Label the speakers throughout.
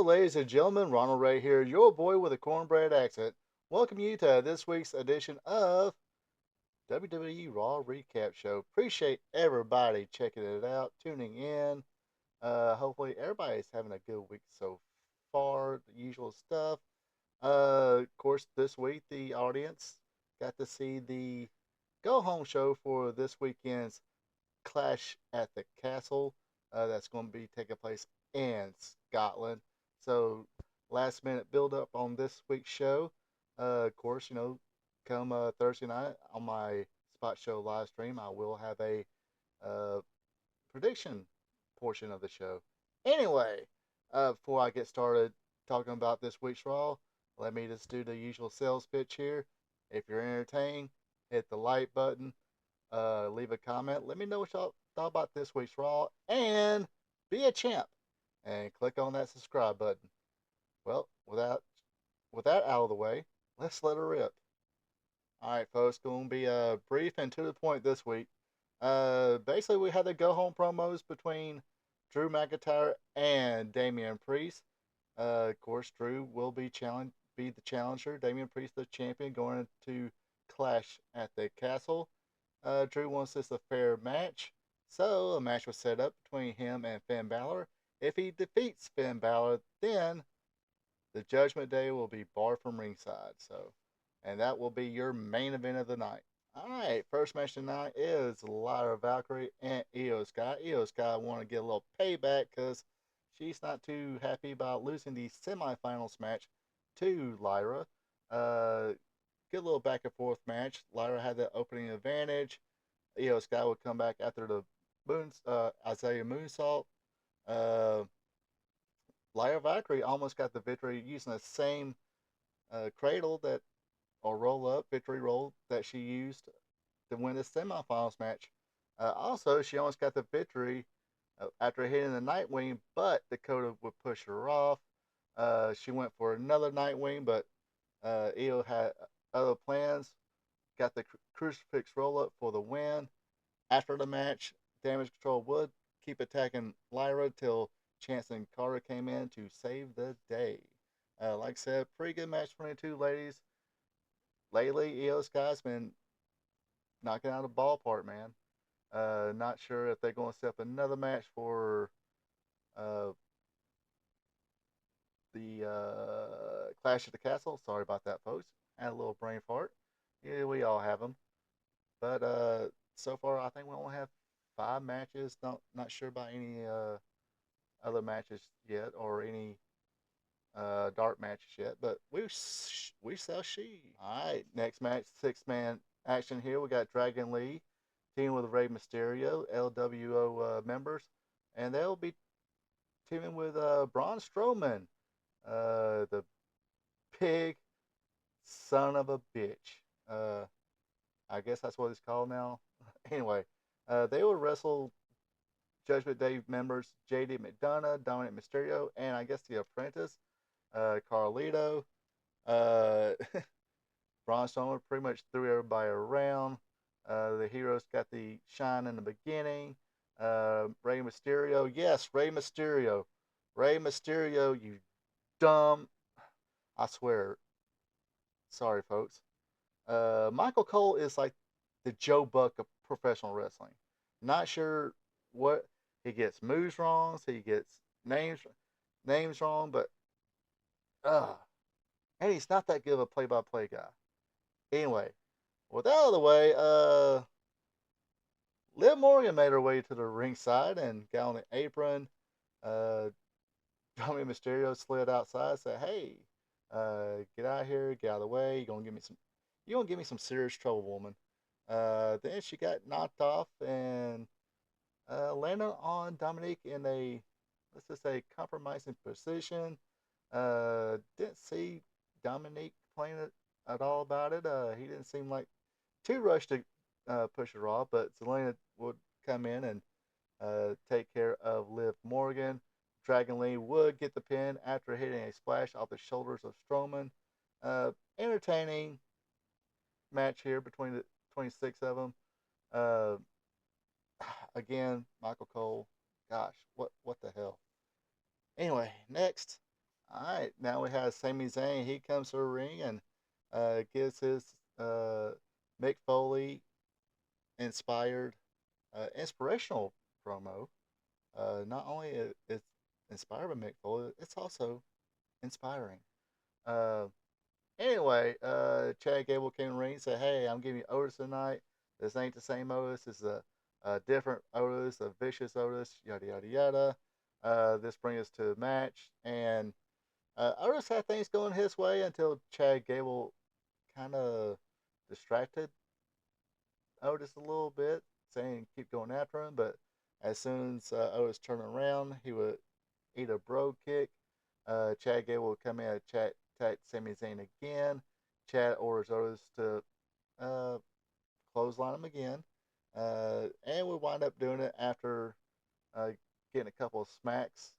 Speaker 1: Hello, ladies and gentlemen. Ronald Ray here, your boy with a cornbread accent. Welcome you to this week's edition of WWE Raw Recap Show. Appreciate everybody checking it out, tuning in. Hopefully, everybody's having a good week so far. The usual stuff. Of course, this week the audience got to see the go home show for this weekend's Clash at the Castle. That's going to be taking place in Scotland. So, last minute build up on this week's show. Of course, come Thursday night on my Spot Show live stream, I will have a uh, prediction portion of the show. Anyway, before I get started talking about this week's Raw, let me just do the usual sales pitch here. If you're entertained, hit the like button, leave a comment. Let me know what y'all thought about this week's Raw, and be a champ, and click on that subscribe button. Well, with that out of the way, let's let her rip. All right, folks, going to be brief and to the point this week. Basically, we had the go home promos between Drew McIntyre and Damian Priest. Of course, Drew will be the challenger. Damian Priest, the champion, going to clash at the castle. Drew wants this a fair match, so a match was set up between him and Finn Balor. If he defeats Finn Balor, then the Judgment Day will be barred from ringside. And that will be your main event of the night. All right, first match tonight is Lyra Valkyrie and Iyo Sky. Iyo Sky want to get a little payback because she's not too happy about losing the semifinals match to Lyra. Get a little back and forth match. Lyra had the opening advantage. Iyo Sky would come back after the Isaiah moonsault. Uh, Lyra Valkyrie almost got the victory using the same cradle that or roll up victory roll that she used to win the semifinals match. Also, she almost got the victory after hitting the Nightwing, but Dakota would push her off. She went for another Nightwing, but Iyo had other plans. Got the crucifix roll up for the win. After the match, Damage Control would keep attacking Lyra till Chance and Carter came in to save the day. Like I said, pretty good match between the two ladies. Lately, Iyo Sky's been knocking out of the ballpark, man. Not sure if they're going to set up another match for uh, the Clash at the Castle. Sorry about that, folks. Had a little brain fart. Yeah, we all have them. But so far, I think we only have 5 matches. Not sure about any other matches yet or any dark matches yet. But we shall see. All right, next match, 6-man action here. We got Dragon Lee teaming with Rey Mysterio, LWO members, and they'll be teaming with Braun Strowman, the pig son of a bitch. Uh, I guess that's what it's called now. Anyway, they will wrestle Judgment Day members JD McDonough, Dominic Mysterio, and I guess the Apprentice, Carlito. Uh, Braun Strowman pretty much threw everybody around. The heroes got the shine in the beginning. Rey Mysterio, yes, Rey Mysterio. Rey Mysterio, you dumb. I swear. Sorry, folks. Michael Cole is like the Joe Buck of professional wrestling. Not sure what he gets moves wrong, so he gets names wrong, but uh and he's not that good of a play-by-play guy. Anyway, with that out of the way, Liv Morgan made her way to the ringside and got on the apron. Uh, Dominic Mysterio slid outside, said, "Hey, get out of here, get out of the way. You gonna give me some serious trouble, woman." Then she got knocked off and landed on Dominique in a, let's just say, compromising position. Didn't see Dominique playing it at all about it. He didn't seem like too rushed to push her off, but Zelina would come in and take care of Liv Morgan. Dragon Lee would get the pin after hitting a splash off the shoulders of Strowman. Entertaining match here between the 26 of them. Uh, again, Michael Cole. Gosh, what the hell? Anyway, next All right, now we have Sami Zayn. He comes to the ring and gives his Mick Foley inspired, inspirational promo. Not only it's inspired by Mick Foley, it's also inspiring. Uh, anyway, Chad Gable came to the ring and said, "Hey, I'm giving you Otis tonight. This ain't the same Otis. This is a different Otis, a vicious Otis. Yada yada yada." This brings us to the match, and Otis had things going his way until Chad Gable kind of distracted Otis a little bit, saying keep going after him. But as soon as Otis turned around, he would eat a bro kick. Chad Gable would come in and attack Sami Zayn again. Chad orders Otis to uh, clothesline him again. And we wind up doing it after uh, getting a couple of smacks.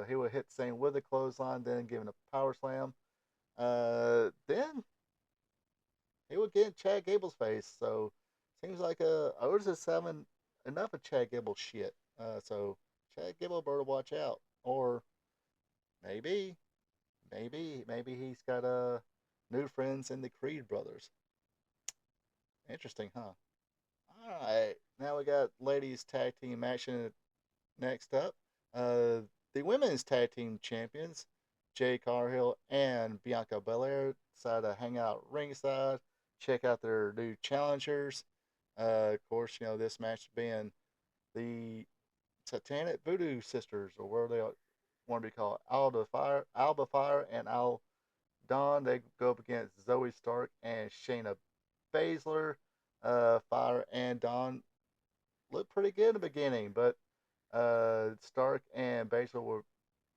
Speaker 1: He would hit Zayn with a clothesline, then giving a power slam. Then he would get in Chad Gable's face. So seems like Otis is having enough of Chad Gable shit. So Chad Gable better watch out. Or maybe, maybe he's got new friends in the Creed brothers. Interesting, huh? All right, now we got ladies tag team action next up. Uh, the women's tag team champions, Jay Cargill and Bianca Belair, decided to hang out ringside, check out their new challengers. Of course, this match being the Satanic Voodoo Sisters, or where they want to be called, Alba Fire, and Al Dawn. They go up against Zoe Stark and Shayna Baszler. Fire and Dawn looked pretty good in the beginning, but Stark and Baszler would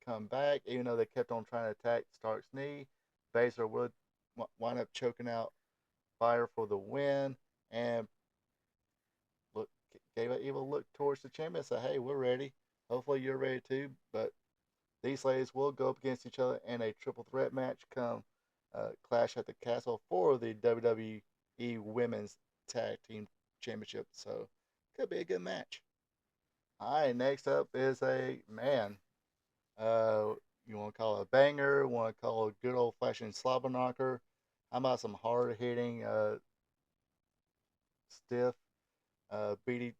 Speaker 1: come back, even though they kept on trying to attack Stark's knee. Baszler would wind up choking out Fire for the win, and look gave an evil look towards the champion and said, "Hey, we're ready. Hopefully you're ready too." But these ladies will go up against each other in a triple threat match come Clash at the Castle for the WWE Women's Tag Team Championship. So could be a good match. All right, next up is a man. Uh, you want to call it a banger? Want to call it a good old fashioned slobber knocker? How about some hard hitting, stiff, beat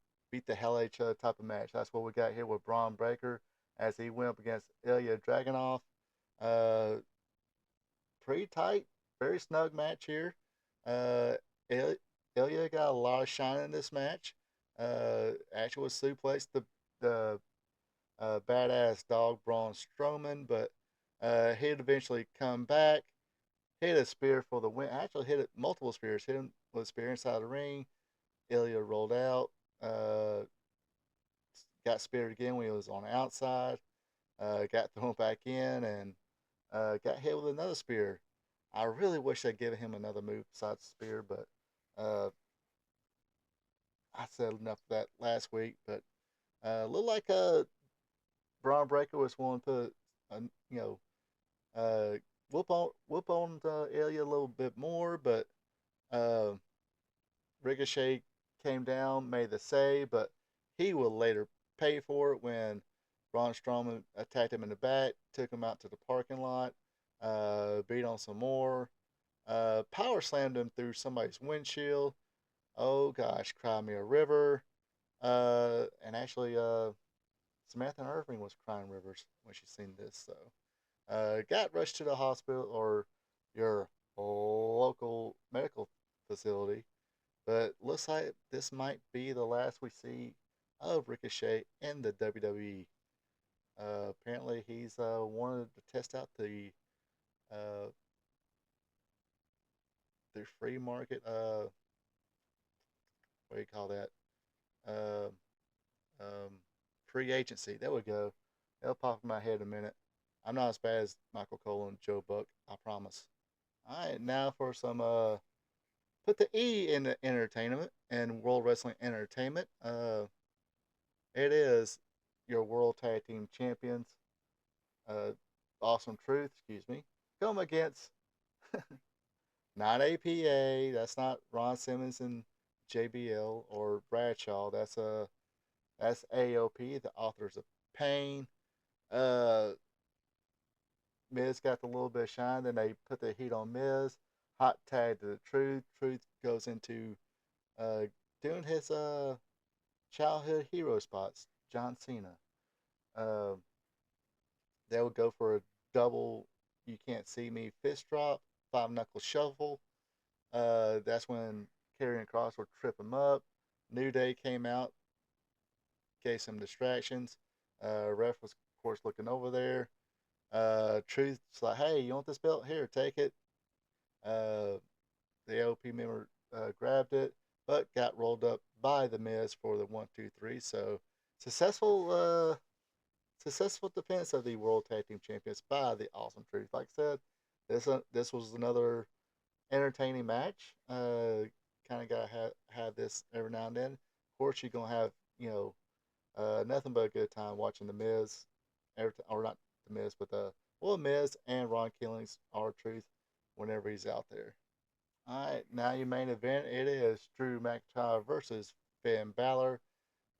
Speaker 1: the hell out of each other type of match? That's what we got here with Braun Breaker as he went up against Ilya Dragonov. Uh, Pretty tight, very snug match here. Uh, Ilya got a lot of shine in this match. Actually was suplexed the badass dog Braun Strowman, but he'd eventually come back, hit a spear for the win. Actually, hit it multiple spears. Hit him with a spear inside the ring. Ilya rolled out, uh, got speared again when he was on the outside. Got thrown back in and got hit with another spear. I really wish I'd given him another move besides spear, but uh, I said enough of that last week. But looked like Braun Breaker was willing to put, you know, uh, whoop on Ilya a little bit more, but uh, Ricochet came down, made the save, but he will later pay for it when Braun Strowman attacked him in the back, took him out to the parking lot, beat on some more, power slammed him through somebody's windshield. Oh gosh, cry me a river. And actually, Samantha Irving was crying rivers when she seen this. So, got rushed to the hospital or your local medical facility. But looks like this might be the last we see of Ricochet in the WWE. Apparently, he's wanted to test out uh, the free market. What do you call that? Uh, um, Free agency. There we go. It'll pop in my head in a minute. I'm not as bad as Michael Cole and Joe Buck. I promise. All right, now for some put the E in the entertainment and World Wrestling Entertainment. It is your World Tag Team Champions, uh, Awesome Truth, excuse me, come against not APA. That's not Ron Simmons and JBL or Bradshaw. That's AOP, the authors of Pain. Uh, Miz got the little bit of shine. Then they put the heat on Miz. Hot tag to the Truth. Truth goes into uh, doing his childhood hero spots. John Cena. Uh, they would go for a double. You can't see me fist drop. Five knuckle shuffle. That's when Karrion Kross would trip him up. New Day came out, gave some distractions. Ref was, of course, looking over there. Truth's like, hey, you want this belt? Here, take it. Uh, the OP member grabbed it, but got rolled up by the Miz for the 1, 2, 3. So successful, successful defense of the World Tag Team Champions by the Awesome Truth. Like I said, this was another entertaining match. Kind of gotta have this every now and then. Of course, you're gonna have nothing but a good time watching the Miz, or not the Miz, but Miz and Ron Killings, R-Truth, whenever he's out there. All right, now your main event. It is Drew McIntyre versus Finn Balor.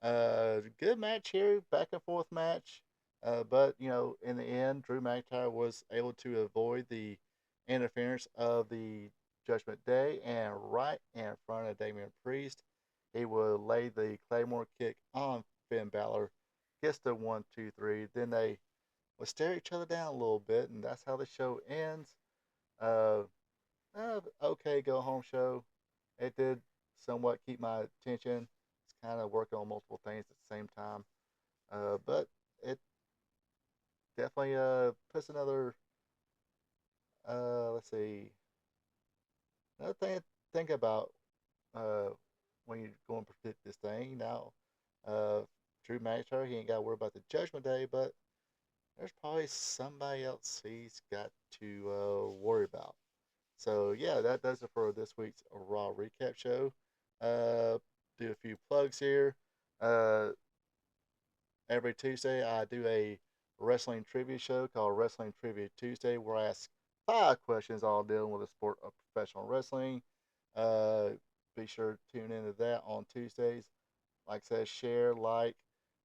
Speaker 1: Good match here, back and forth match. But in the end, Drew McIntyre was able to avoid the interference of the Judgment Day, and right in front of Damian Priest, he would lay the Claymore kick on Finn Balor, gets the 1, 2, 3. Then they would stare each other down a little bit, and that's how the show ends. Uh, okay, go home show. It did somewhat keep my attention. It's kind of working on multiple things at the same time. But it definitely puts another, let's see, another thing to think about uh, when you're going to predict this thing. Now, uh, Drew McIntyre, he ain't got to worry about the Judgment Day, but there's probably somebody else he's got to worry about. So yeah, that does it for this week's Raw recap show. Uh, do a few plugs here. Uh, every Tuesday, I do a wrestling trivia show called Wrestling Trivia Tuesday, where I ask 5 questions all dealing with the sport of professional wrestling. Uh, be sure to tune into that on Tuesdays. Like I said, share, like,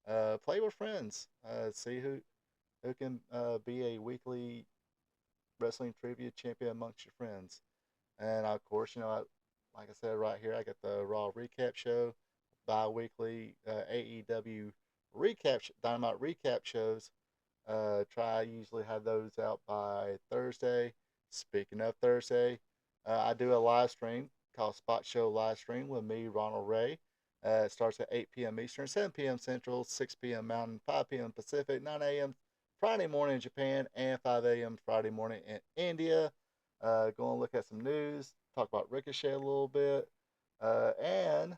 Speaker 1: play with friends. See who can be a weekly wrestling trivia champion amongst your friends. And of course, like I said right here, I got the Raw Recap Show, bi-weekly AEW Dynamite Recap shows. Try usually have those out by Thursday. Speaking of Thursday, I do a live stream called Spot Show Live Stream with me, Ronald Ray. It starts at 8 p.m. Eastern, 7 p.m. Central, 6 p.m. Mountain, 5 p.m. Pacific, 9 a.m. Friday morning in Japan, and 5 a.m. Friday morning in India. Go and look at some news, talk about Ricochet a little bit, and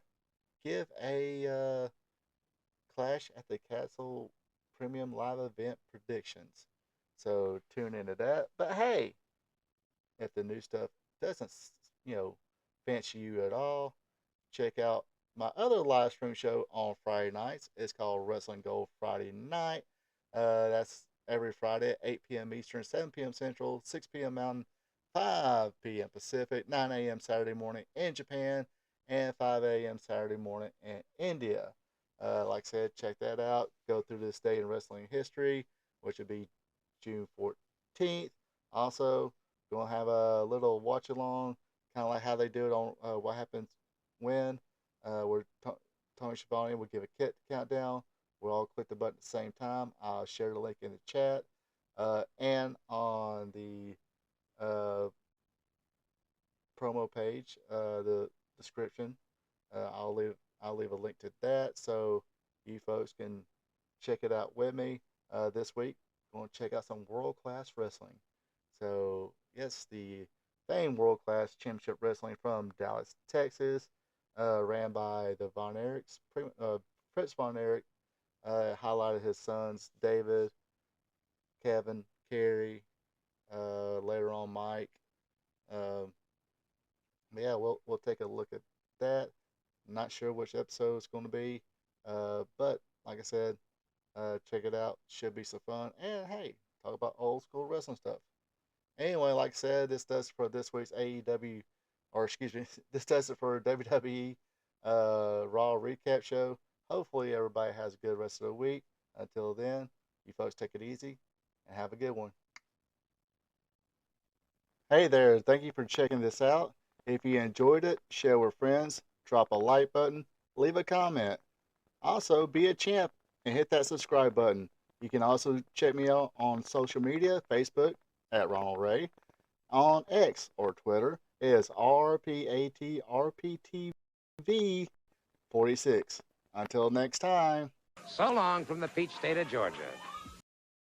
Speaker 1: give a Clash at the Castle Premium Live Event predictions. So tune into that. But hey, if the new stuff doesn't, fancy you at all, check out my other live stream show on Friday nights. It's called Wrestling Gold Friday Night. That's every Friday at 8 p.m. Eastern, 7 p.m. Central, 6 p.m. Mountain, 5 p.m. Pacific, 9 a.m. Saturday morning in Japan, and 5 a.m. Saturday morning in India. Like I said, check that out. Go through this day in wrestling history, which would be June 14th. Also, going to have a little watch along, kind of like how they do it on What Happens When, where Tony Schiavone will give a countdown. We'll all click the button at the same time. I'll share the link in the chat and on the uh, promo page, the description. I'll leave a link to that so you folks can check it out with me this week. Going to check out some world class wrestling. So yes, the famed world class championship wrestling from Dallas, Texas, ran by the Von Erichs. Fritz Von Erich highlighted his sons David, Kevin, Kerry, later on Mike. Um, but yeah, we'll take a look at that. Not sure which episode it's going to be, but like I said, check it out. Should be some fun. And hey, talk about old school wrestling stuff. Anyway, like I said, this does it for this week's AEW, or excuse me, this does it for WWE Raw Recap Show. Hopefully, everybody has a good rest of the week. Until then, you folks take it easy and have a good one. Hey there, thank you for checking this out. If you enjoyed it, share with friends, drop a like button, leave a comment. Also, be a champ and hit that subscribe button. You can also check me out on social media, Facebook at Ronald Ray, on X or Twitter is RPATRPTV46. Until next time.
Speaker 2: So long from the peach state of Georgia.